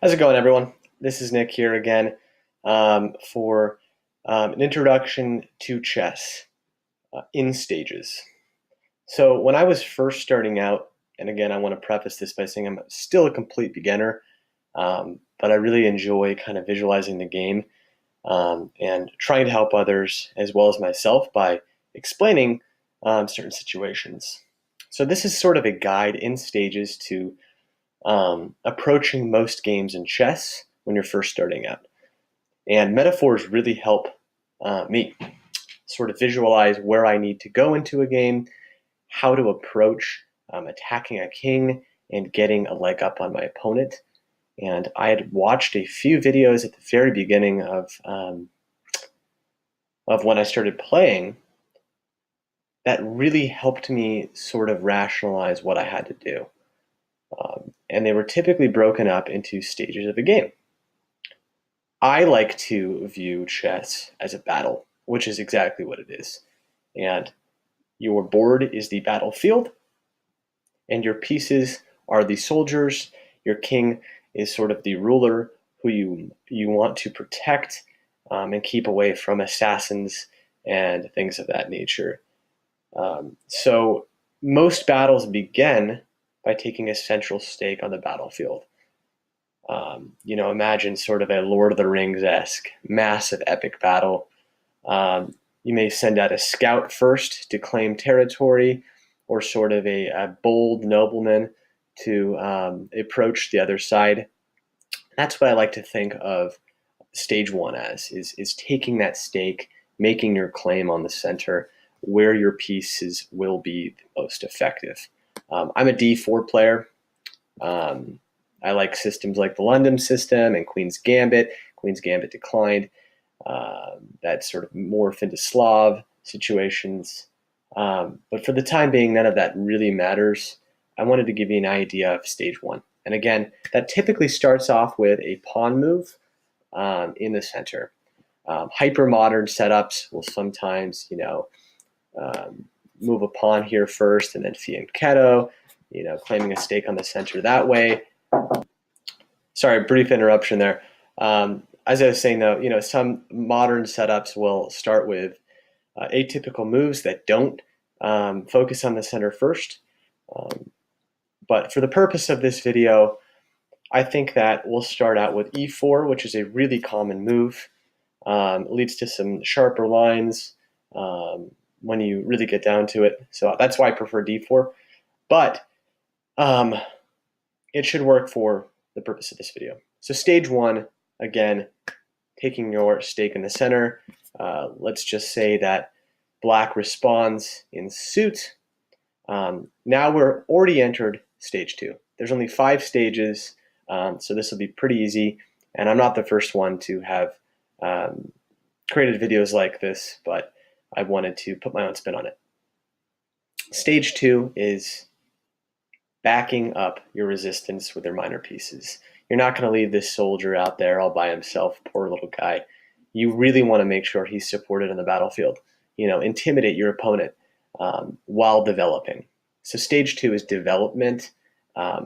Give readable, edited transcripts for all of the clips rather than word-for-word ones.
How's it going, everyone? This is Nick here again for an introduction to chess in stages. So, when I was first starting out, and again, I want to preface this by saying I'm still a complete beginner, but I really enjoy kind of visualizing the game and trying to help others as well as myself by explaining certain situations. So, this is sort of a guide in stages to approaching most games in chess when you're first starting out. And metaphors really help me sort of visualize where I need to go into a game, how to approach attacking a king and getting a leg up on my opponent. And I had watched a few videos at the very beginning of when I started playing that really helped me sort of rationalize what I had to do. And they were typically broken up into stages of the game. I like to view chess as a battle, which is exactly what it is. And your board is the battlefield, and your pieces are the soldiers. Your king is sort of the ruler who you want to protect and keep away from assassins and things of that nature. So most battles begin by taking a central stake on the battlefield. Imagine sort of a Lord of the Rings-esque massive epic battle. You may send out a scout first to claim territory, or sort of a bold nobleman to approach the other side. That's what I like to think of stage one as, is taking that stake, making your claim on the center, where your pieces will be the most effective. I'm a D4 player. I like systems like the London system and Queen's Gambit. Queen's Gambit declined. That sort of morph into Slav situations. But for the time being, none of that really matters. I wanted to give you an idea of stage one. And again, that typically starts off with a pawn move in the center. Hyper-modern setups will sometimes, move a pawn here first and then fianchetto, claiming a stake on the center that way. Sorry, brief interruption there. As I was saying, though, some modern setups will start with atypical moves that don't focus on the center first. But for the purpose of this video, I think that we'll start out with e4, which is a really common move. It leads to some sharper lines when you really get down to it. So that's why I prefer d4. But it should work for the purpose of this video. So stage one, again, taking your stake in the center. Let's just say that black responds in suit. Now we're already entered stage two. There's only 5 stages, so this will be pretty easy. And I'm not the first one to have created videos like this, but I wanted to put my own spin on it. Stage two is backing up your resistance with their minor pieces. You're not going to leave this soldier out there all by himself, poor little guy. You really want to make sure he's supported on the battlefield. Intimidate your opponent while developing. So stage two is development, by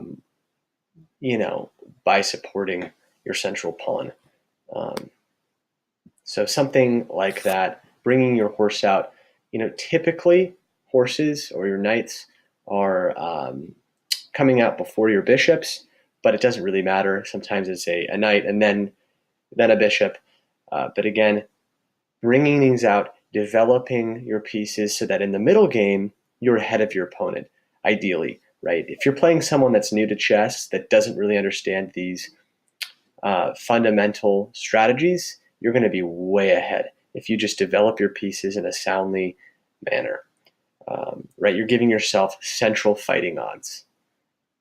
supporting your central pawn. So something like that, bringing your horse out. Typically horses or your knights are coming out before your bishops, but it doesn't really matter. Sometimes it's a knight and then a bishop. But again, bringing these out, developing your pieces so that in the middle game, you're ahead of your opponent, ideally, right? If you're playing someone that's new to chess, that doesn't really understand these fundamental strategies, you're going to be way ahead if you just develop your pieces in a soundly manner, right? You're giving yourself central fighting odds.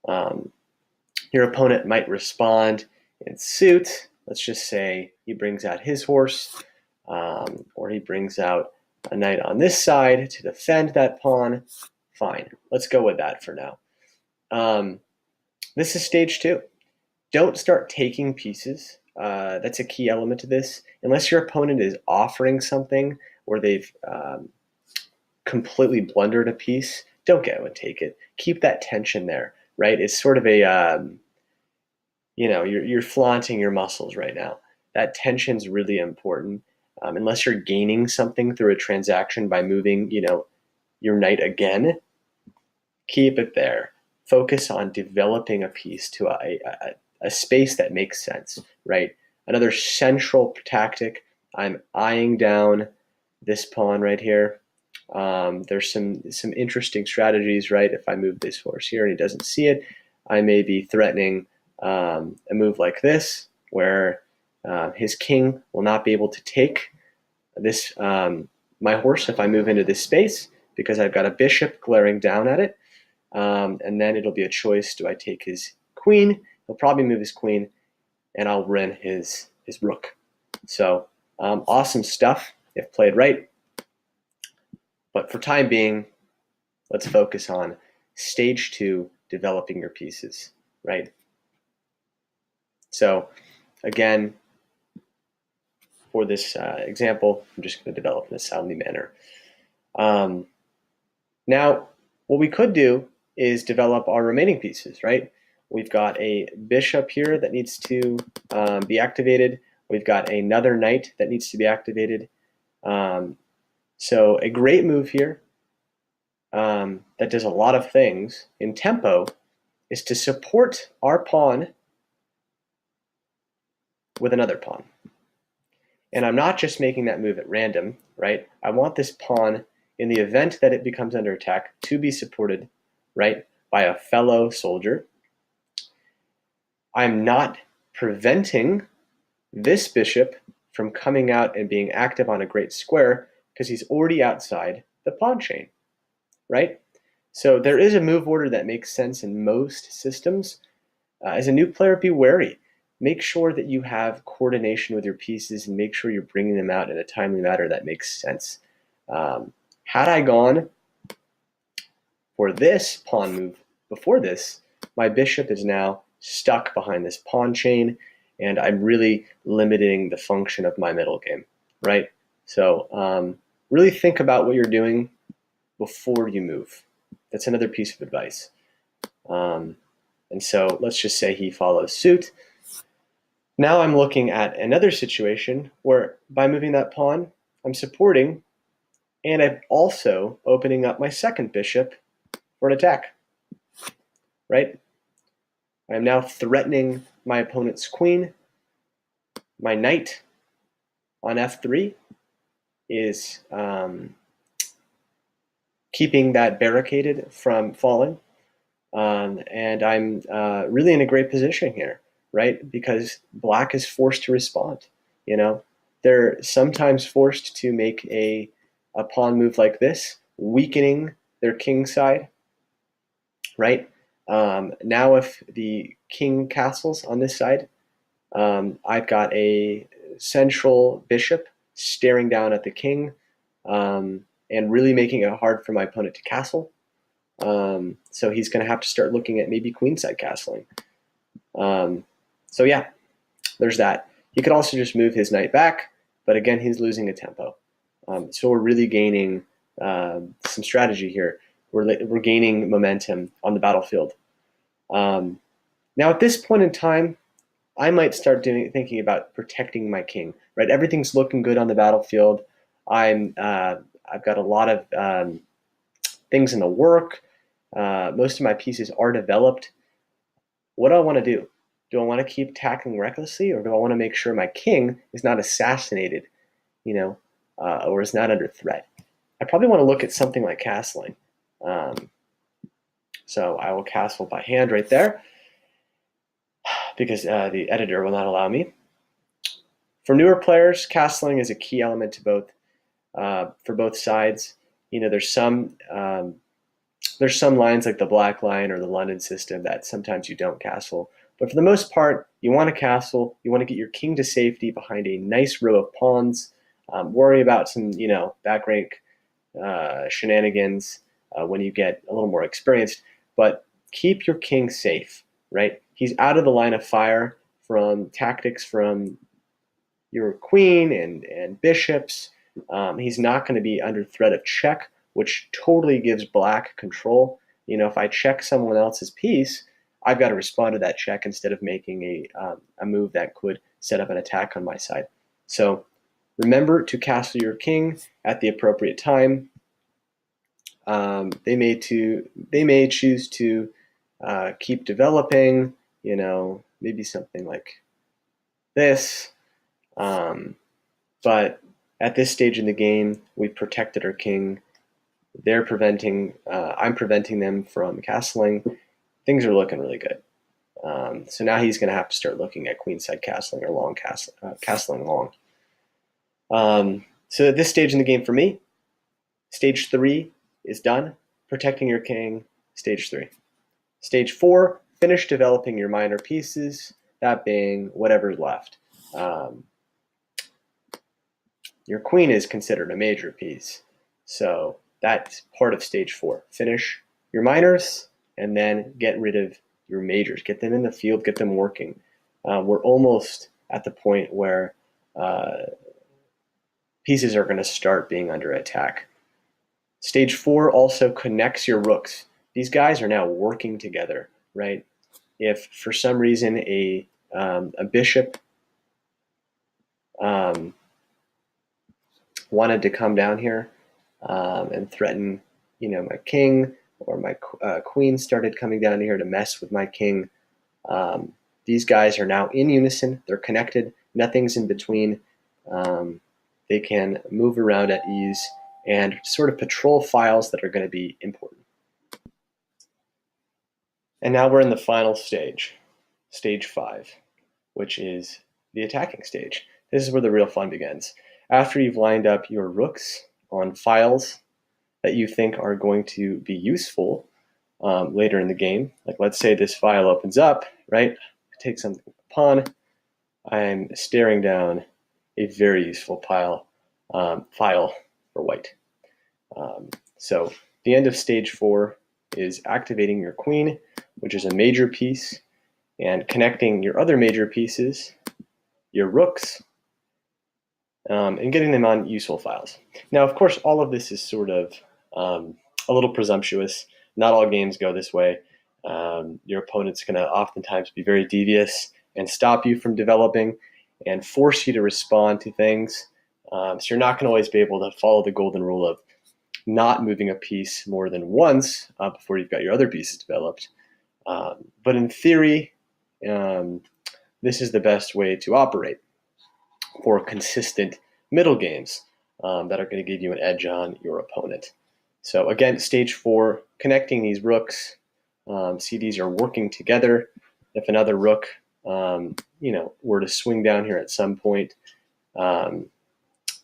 Your opponent might respond in suit. Let's just say he brings out his horse, or he brings out a knight on this side to defend that pawn. Fine, let's go with that for now. This is stage two. Don't start taking pieces. That's a key element to this. Unless your opponent is offering something or they've completely blundered a piece, don't go and take it. Keep that tension there, right? It's sort of you're flaunting your muscles right now. That tension's really important. Unless you're gaining something through a transaction by moving, your knight again, keep it there. Focus on developing a piece to a space that makes sense, right? Another central tactic, I'm eyeing down this pawn right here. There's some interesting strategies, right? If I move this horse here and he doesn't see it, I may be threatening a move like this, where his king will not be able to take this my horse if I move into this space, because I've got a bishop glaring down at it. And then it'll be a choice. Do I take his queen? He'll probably move his queen, and I'll run his rook. So awesome stuff if played right. But for time being, let's focus on stage 2, developing your pieces, right? So again, for this example, I'm just going to develop in a soundly manner. Now, what we could do is develop our remaining pieces, right? We've got a bishop here that needs to be activated. We've got another knight that needs to be activated. So a great move here that does a lot of things in tempo is to support our pawn with another pawn. And I'm not just making that move at random, right? I want this pawn, in the event that it becomes under attack, to be supported, right, by a fellow soldier. I'm not preventing this bishop from coming out and being active on a great square, because he's already outside the pawn chain, right? So there is a move order that makes sense in most systems. As a new player, be wary. Make sure that you have coordination with your pieces and make sure you're bringing them out in a timely manner that makes sense. Had I gone for this pawn move before this, my bishop is now stuck behind this pawn chain, and I'm really limiting the function of my middle game, right? So really think about what you're doing before you move. That's another piece of advice. And so let's just say he follows suit. Now I'm looking at another situation where by moving that pawn, I'm supporting, and I'm also opening up my second bishop for an attack, right? I'm now threatening my opponent's queen. My knight on f3 is keeping that barricaded from falling. And I'm really in a great position here, right? Because black is forced to respond. They're sometimes forced to make a pawn move like this, weakening their king side, right? Now if the king castles on this side, I've got a central bishop staring down at the king, and really making it hard for my opponent to castle. So he's going to have to start looking at maybe queenside castling. So yeah, there's that. He could also just move his knight back, but again, he's losing a tempo. So we're really gaining some strategy here. We're gaining momentum on the battlefield. Now at this point in time, I might start thinking about protecting my king, right? Everything's looking good on the battlefield. I've got a lot of things in the work. Most of my pieces are developed. What do I want to do? Do I want to keep tackling recklessly, or do I want to make sure my king is not assassinated, or is not under threat? I probably want to look at something like castling. So I will castle by hand right there, because the editor will not allow me. For newer players, castling is a key element to both for both sides. There's some lines like the black line or the London system that sometimes you don't castle. But for the most part, you want to castle. You want to get your king to safety behind a nice row of pawns. Worry about some, back rank shenanigans when you get a little more experienced. But keep your king safe, right? He's out of the line of fire from tactics from your queen and bishops. He's not going to be under threat of check, which totally gives black control. If I check someone else's piece, I've got to respond to that check instead of making a move that could set up an attack on my side. So remember to castle your king at the appropriate time. They may choose to keep developing, maybe something like this. But at this stage in the game, we've protected our king. They're preventing, I'm preventing them from castling. Things are looking really good. So now he's going to have to start looking at queenside castling or long castling long. So at this stage in the game for me, stage 3 is done. Protecting your king, stage 3. Stage 4, finish developing your minor pieces, that being whatever's left. Your queen is considered a major piece. So that's part of stage 4. Finish your minors and then get rid of your majors. Get them in the field, get them working. We're almost at the point where pieces are going to start being under attack. Stage 4 also connects your rooks. These guys are now working together, right? If for some reason a bishop wanted to come down here and threaten, my king, or my queen started coming down here to mess with my king, these guys are now in unison. They're connected. Nothing's in between. They can move around at ease and sort of patrol files that are going to be important. And now we're in the final stage, stage 5, which is the attacking stage. This is where the real fun begins. After you've lined up your rooks on files that you think are going to be useful later in the game, like let's say this file opens up, right? I take something pawn. I'm staring down a very useful file for white. So the end of stage 4 is activating your queen, which is a major piece, and connecting your other major pieces, your rooks, and getting them on useful files. Now, of course, all of this is sort of a little presumptuous. Not all games go this way. Your opponent's going to oftentimes be very devious and stop you from developing and force you to respond to things. So you're not going to always be able to follow the golden rule of not moving a piece more than once before you've got your other pieces developed. But in theory, this is the best way to operate for consistent middle games that are going to give you an edge on your opponent. So again, stage 4, connecting these rooks. See, these are working together. If another rook, were to swing down here at some point,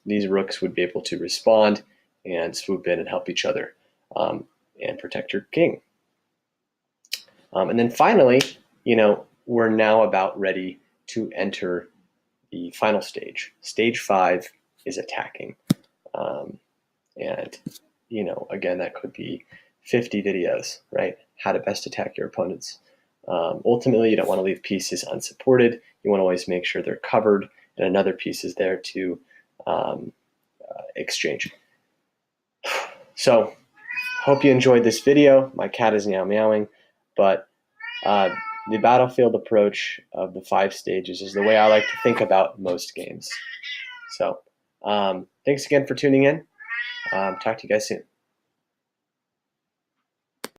these rooks would be able to respond and swoop in and help each other and protect your king. And then finally, we're now about ready to enter the final stage. Stage 5 is attacking. And, again, that could be 50 videos, right? How to best attack your opponents. Ultimately, you don't want to leave pieces unsupported. You want to always make sure they're covered and another piece is there to exchange. So, hope you enjoyed this video. My cat is now meowing, but the battlefield approach of the 5 stages is the way I like to think about most games. So, thanks again for tuning in. Talk to you guys soon.